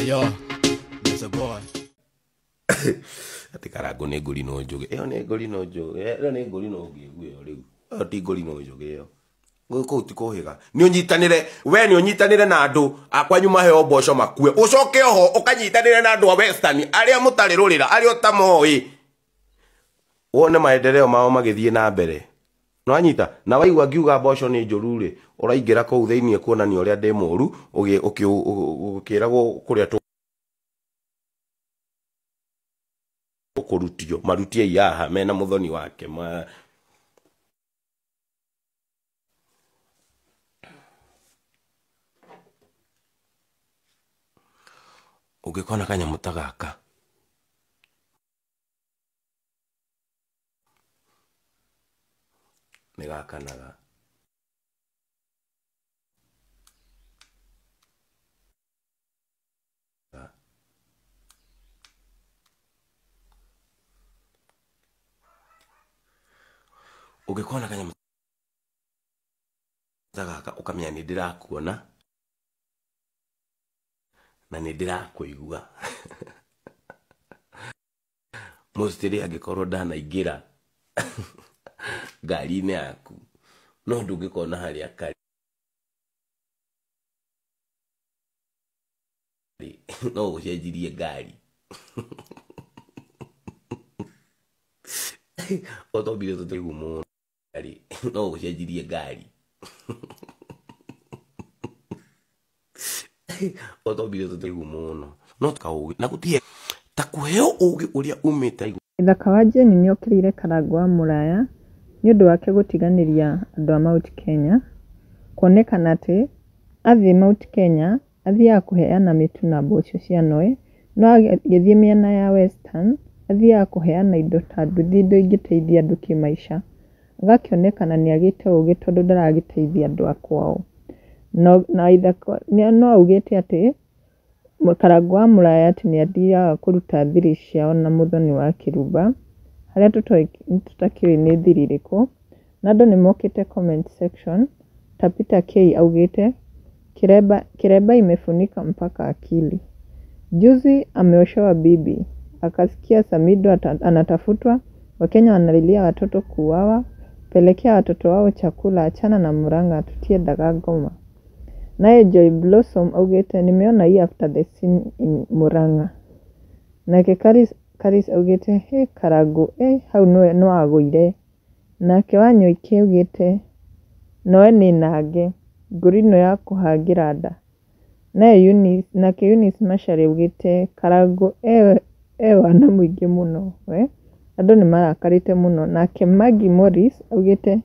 Yo, that's a boy. Ati Karangu ni nguri no njuge. Iyo ni nguri no njuge. Iyo ni nguri no ngigu iyo riu. Iyo ti nguri no njuge iyo. Guku ti kuhiga. Ni unyitanire, we ni unyitanire na andu akwanyu maheo mboco makue. Ucoke oho ukanyitanire na andu a Western aria mutari rurira, aria utamoi. Wone maendeleo mao magithie na mbere. No anyita na waigua ngiuga mboco ni njuru ri, uraingira kuu theinie kuonania uria ndi muru, ukiragwo kuria kurutio marutie yaha mena muthoni wake ugikona kanyamu ta gaka ni gakanaga ugikona kanyamu ta gaka ukamenya ni ndirakuona na ni ndirakuigua mustiri agikorwo ndanaingira ngari-inĩ yaku no ndungikona haria kari no ucenjirie ngari otobire tutegu muno ngari no ucenjirie ngari otobire tutegu muno no kaugi na gutie takuheo ugi uria umite Ithaka wa Jane nĩ okĩrĩire Karangu wa Mũraya nĩ ũndũ wake gũtiganĩria andũ a Mount Kenya, kuonekana atĩ athiĩ Mount Kenya athiaga kũheana mĩtu na mboco cia noe, no agĩthiĩ mĩena ya Western athiaga kũheana indo ta nduthi, indo ingĩteithia andũ kĩmaica, agakĩonekana nĩ agĩte ũgĩ tondũ ndaragĩteithia andũ a kwao. Na Ithaka no augĩte atĩ Karangu wa Mũraya atĩ nĩ athiaga kũruta thiri ciao na mũthoni wa Kĩrumba, harĩa tũtakĩũĩ nĩ thiri ĩrĩkũ, na andũ nĩ mokĩte comment section, ta Peter K augĩte kiremba imefunika mpaka akili. Juzi ameoshewa bibi, akasikia Samido anatafutwa, Wakenya wanalilia watoto kuuawa, pelekea watoto wao chakula, achana na Murang'a tutie dagaa Ngoma. Naye Joy Blossom augite nimeona hii after the scene in Murang'a. Nake Karis augite he Karangu hau no agũire. Nake Wanyoike augite noe ni nange nguri no ya kũhangira nda. Naye Eunice Macharia augite Karangu wana mũingĩ mũno andũ nĩ marakarĩte mũno. Nake Maggie Morris augite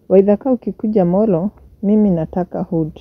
Waithaka ukikuja Molo mimi nataka hood.